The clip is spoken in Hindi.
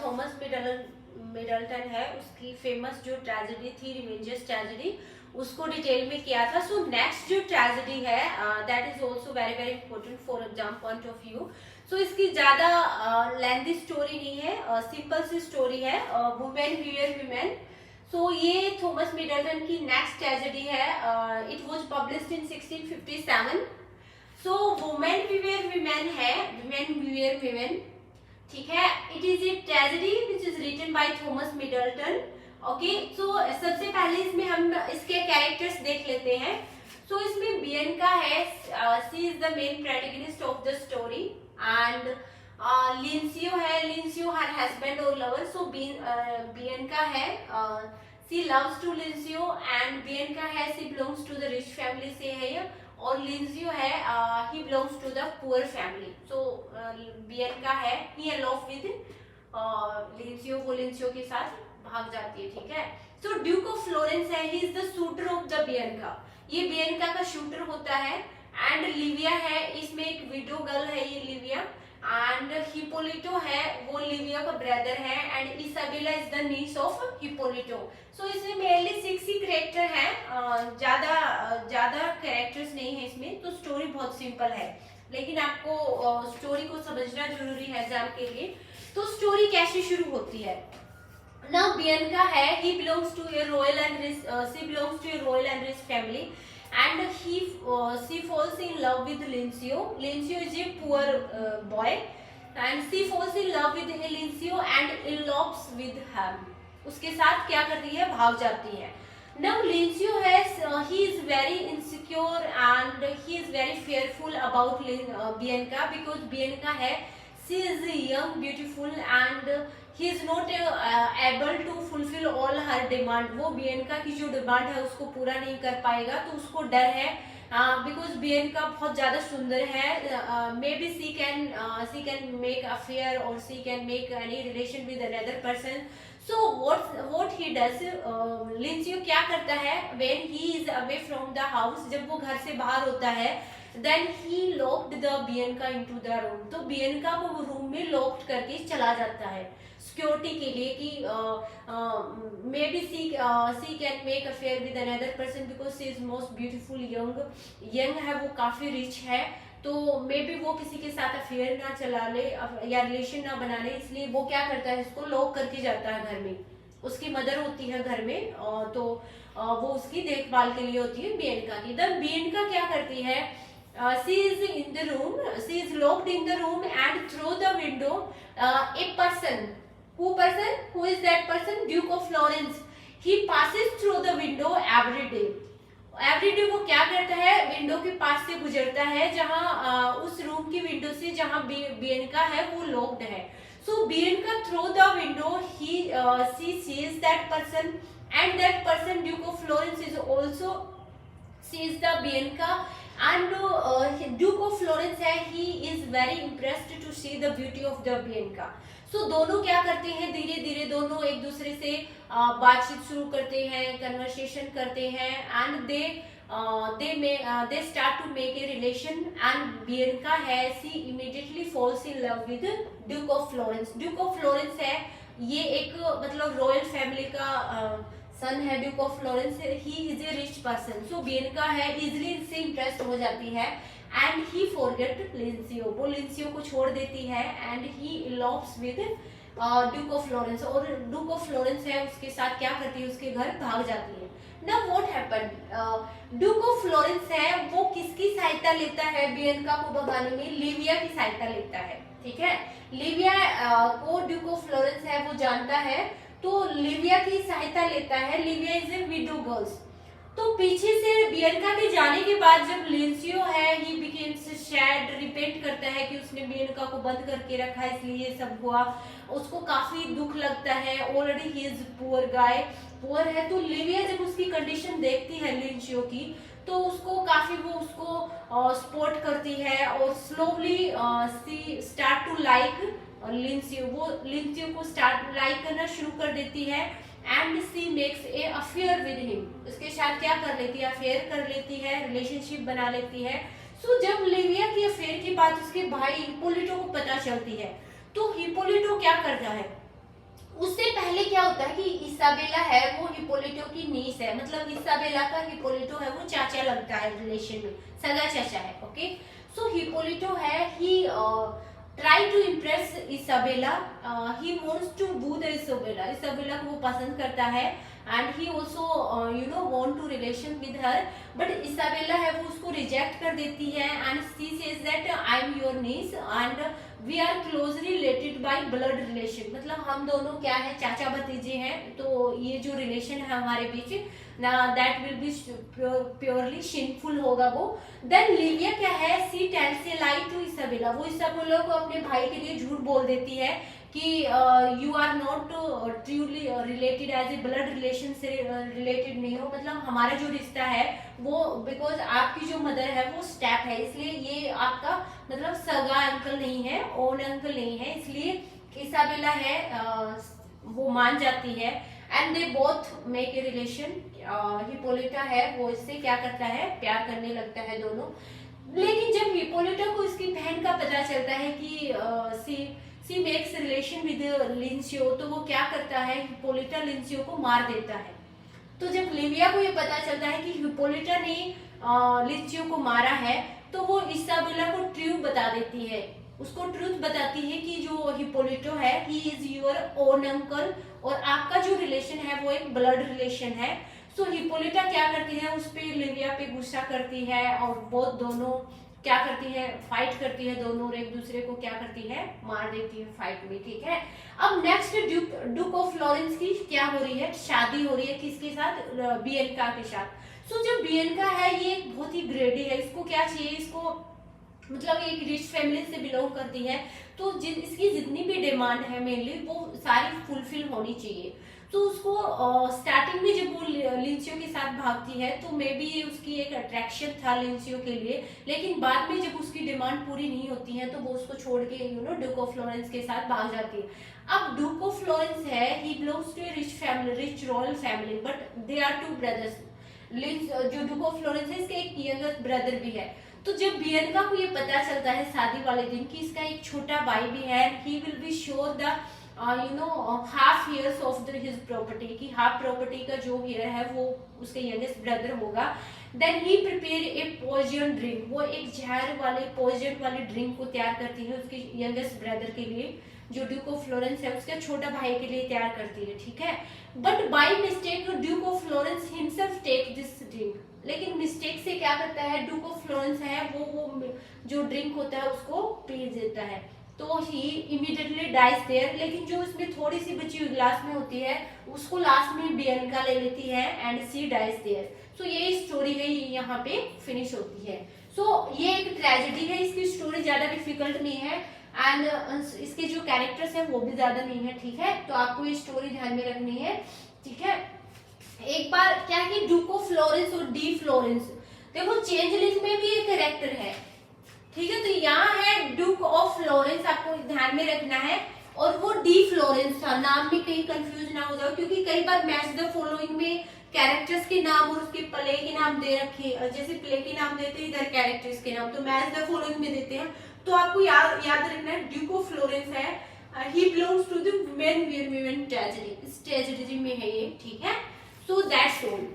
थॉमस मिडल्टन है, उसकी फेमस जो ट्रेजेडी थी रिवेंजर्स ट्रेजेडी, उसको डिटेल में किया था। सो नेक्स्ट जो ट्रेजेडी है that is also very very important for exam point of view. So इसकी ज्यादा लेंथी स्टोरी नहीं है, सिंपल सी स्टोरी है, वुमेन वियर वीमेन। सो ये थॉमस मिडल्टन की नेक्स्ट ट्रेजेडी है, it was published in 1657। So women beware women है, विमेन विवेयर विमेन, ठीक है। It is a tragedy which is written by Thomas Middleton. Okay, so सबसे पहले इसमें हम इसके कैरेक्टर्स देख लेते हैं। सो इसमें बियनका है, she is the main protagonist of the story, and Leantio है, लिंसियो हर हस्बैंड और लवर। सो बियनका है, she loves to Leantio, and Bianca है, she belongs to the rich family से है ये, और लिंसियो है, he belongs to the poor family. So Bianca है, ही अलोव विद लिंसियो, वो लिंसियो के साथ भाग जाती है, ठीक है। सो ड्यूक ऑफ फ्लोरेंस है, he is the suitor of the Bianca, ये बियनका का शूटर होता है। एंड लिविया है, इसमें एक विडो गर्ल है ये लिविया, एंड हिपोलिटो है, वो लिविया का ब्रदर है, and Isabella is the niece of Hippolito. So इसमें मेनली 6 ही कैरेक्टर है, ज्यादा कैरेक्टर्स नहीं है इसमें, तो स्टोरी बहुत सिंपल है, लेकिन आपको स्टोरी को समझना जरूरी है एग्जाम के लिए। तो स्टोरी कैसे शुरू होती है? Now बियनका है, he belongs to a royal and rich, she belongs to a royal and rich family, and she falls in love with Linsio. Linsio is a poor boy, and she falls in love with Linsio and elopes with him. उसके साथ क्या करती है? भाग जाती है। Now Linsio has, he is very insecure and he is very fearful about Bianca, because Bianca है, she is young, beautiful, and he is not able to fulfill all her demand. वो बियनका की जो डिमांड है उसको पूरा नहीं कर पाएगा, तो उसको डर है, बिकॉज बियनका बहुत ज्यादा सुंदर है। May be she can make affair और she can make any relation with another person. So what he does, Leantio क्या करता है, when he is away from the house, जब वो घर से बाहर होता है, then he locked the Bianca into the room, तो बियनका को वो रूम में लॉक्ड करके चला जाता है सिक्योरिटी के लिए, कि may be she can make affair with another person, because she is most beautiful, young है, वो काफी रिच है, तो मे बी वो किसी के साथ अफेयर ना चला ले या रिलेशन ना बना ले, इसलिए वो क्या करता है, इसको लॉक करके जाता है घर में। उसकी मदर होती है घर में, तो वो उसकी देखभाल के लिए होती है बियनका की। तब बियनका क्या करती है, she is in the room, she is locked in the room, and through the window a person, who is that person, Duke of Florence, he passes through the window every day. वो क्या करता है, विंडो के पास से गुजरता है, जहां उस रूम की विंडो से जहां बियनका है वो लॉक्ड है। So Bianca through the window she sees that person, and that person, Duke of Florence, is also sees the Bianca, and Duke of Florence है, he is very impressed to see the beauty of the Bianca. So दोनों क्या करते हैं, धीरे धीरे दोनों एक दूसरे से बातचीत शुरू करते हैं, कन्वर्सेशन करते हैं, and they start to make a relation, and Bianca है, she immediately falls in love with Duke of Florence. Duke of Florence है, ये एक मतलब रॉयल फैमिली का सन है, Duke of Florence, he is a rich person. So Bianca है, इजिली इससे इम्प्रेस्ड हो जाती है, एंड ही फॉरगेट लिंसियो, वो लिंसियो को छोड़ देती है, and he elopes with Duke of Florence, और ड्यूक ऑफ फ्लोरेंस है, उसके साथ क्या करती है, उसके घर भाग जाती है। Now what happened, Duke of Florence है, वो किसकी सहायता लेता है बियनका को भगाने में? लिविया की सहायता लेता है, ठीक है। लिविया को ड्यूक ऑफ फ्लोरेंस है, वो जानता है, तो लिविया की सहायता लेता है। Livia is a window girls. तो पीछे से बियनका के जाने के बाद जब लिंसियो है, ही बिकेम्स सैड, रिपेंट करता है कि उसने बियनका को बंद करके रखा, इसलिए ये सब हुआ, उसको काफी दुख लगता है। Already he is poor guy, poor है, तो लिविया जब उसकी कंडीशन देखती है लिंसियो की, तो उसको काफी वो उसको सपोर्ट करती है, और slowly she start to like Leantio, वो लिंसियो को स्टार्ट लाइक करना शुरू कर देती है, and she makes a affair with him, उसके साथ क्या कर लेती है, अफेयर कर लेती है, रिलेशनशिप बना लेती है। सो जब लिविया की अफेयर की बात उसके भाई हिप्पोलिटो को पता चलती है, तो हिप्पोलिटो क्या करता है, उससे पहले क्या होता है कि इसाबेला है वो हिप्पोलिटो की नीस है, मतलब इसाबेला का हिप्पोलिटो है वो चाचा लगता है, रिलेशन में सगा चाचा है। ओके, सो हिप्पोलिटो है he try to impress Isabella, he wants to woo the Isabella, Isabella को वो पसंद करता है and he also you know want to relation with her, but Isabella है वो उसको रिजेक्ट कर देती है and she says that I am your niece and we are closely related by blood relation, मतलब हम दोनों क्या है, चाचा भतीजे हैं, तो ये जो रिलेशन है हमारे बीच ना that will be purely sinful होगा वो। देन लिविया क्या है, she tells a lie to Isabella, वो इसाबेला को अपने भाई के लिए झूठ बोल देती है कि you are not truly related as a blood relation से रिलेटेड नहीं हो, मतलब हमारा जो रिश्ता है वो बिकॉज आपकी जो मदर है वो स्टेप है, इसलिए ये आपका मतलब सगा अंकल नहीं है, ओन अंकल नहीं है, इसलिए इसाबेला है वो मान जाती है and they both make a relation. Hippolita है वो इससे क्या करता है, प्यार करने लगता है दोनों। लेकिन जब हिप्पोलिटा को इसकी बहन का पता चलता है कि सी मेक्स रिलेशन विद लिंसियो, तो वो क्या करता है, हिप्पोलिटा लिंसियो को मार देता है। तो जब लिविया को ये पता चलता है कि हिप्पोलिटा ने लिंसियो को मारा है, तो वो इसाबेला को ट्रूथ बता देती है, उसको ट्रूथ बताती है कि जो हिप्पोलिटो है he is your own uncle और आपका जो रिलेशन है वो एक ब्लड रिलेशन है। सो हिप्पोलिटा क्या करती है, उस पे लिविया पे गुस्सा करती है और वो दोनों क्या करती है, फाइट करती है दोनों और एक दूसरे को क्या करती है, मार देती है फाइट में। ठीक है, अब नेक्स्ट डुक ऑफ फ्लोरेंस की क्या हो रही है, शादी हो रही है किसके साथ, बियनका के साथ। सो जो बियनका है ये एक बहुत ही ग्रेडी है, इसको क्या चाहिए, इसको मतलब एक रिच फैमिली से बिलोंग करती है, तो इसकी जितनी भी डिमांड है मेनली वो सारी फुलफिल होनी चाहिए। तो उसको स्टार्टिंग में जब वो लिंसियो के साथ भागती है तो मे बी उसकी एक अट्रैक्शन था लिंसियो के लिए, लेकिन बाद में जब उसकी डिमांड पूरी नहीं होती है तो वो उसको छोड़ के you know duke of Florence के साथ भाग जाती है। अब डुक ऑफ फ्लोरेंस है he belongs to a rich family, rich royal family, but they are two brothers. जो डुक ऑफ फ्लोरेंस है इसके एक यंगर ब्रदर भी है। तो जब बियनका को ये पता चलता है शादी वाले दिन कि इसका एक छोटा भाई भी है, he will be sure the you know half heirs of his property, की हाफ प्रॉपर्टी का जो ईयर है वो उसके यंगेस्ट ब्रदर होगा। Then he prepare a poison drink, वो एक जहर वाले पॉइजन वाले ड्रिंक को तैयार करती है उसके यंगेस्ट ब्रदर के लिए, जो ड्यूक ऑफ फ्लोरेंस है उसके छोटा भाई के लिए तैयार करती है। ठीक है, but by mistake duke of Florence himself take this drink, लेकिन मिस्टेक से क्या करता है, ड्यूक ऑफ फ्लोरेंस है वो जो ड्रिंक होता है उसको पी देता है, तो ही इमीडिएटली डाइज देयर। लेकिन जो इसमें थोड़ी सी बची हुई ग्लास में होती है उसको लास्ट में बियनका ले लेती है एंड सी डाइज देयर। सो ये स्टोरी है यहाँ पे फिनिश होती है। सो ये एक ट्रेजेडी है, इसकी स्टोरी ज्यादा डिफिकल्ट नहीं है एंड इसके जो कैरेक्टर्स हैं वो भी ज्यादा नहीं है। ठीक है, तो आपको ये स्टोरी ध्यान में रखनी है। ठीक है, एक बार क्या कि ड्यूक ऑफ फ्लोरेंस और डी फ्लोरेंस, देखो चेंजलिंग में भी एक कैरेक्टर है। ठीक है, तो यहाँ है ड्यूक ऑफ फ्लोरेंस, आपको ध्यान में रखना है, और वो डी फ्लोरेंस था, नाम में कहीं कंफ्यूज ना हो जाओ, क्योंकि कई बार मैच द फॉलोइंग में कैरेक्टर्स के नाम और उसके प्ले के नाम दे रखे, जैसे प्ले के नाम देते हैं इधर कैरेक्टर्स के नाम, तो मैच द फॉलोइंग में देते हैं। तो आपको याद रखना है ड्यूक ऑफ फ्लोरेंस है, he belongs to the women tragedy, इस ट्रेजेडी में है ये। ठीक है, सो दैट्स ऑल।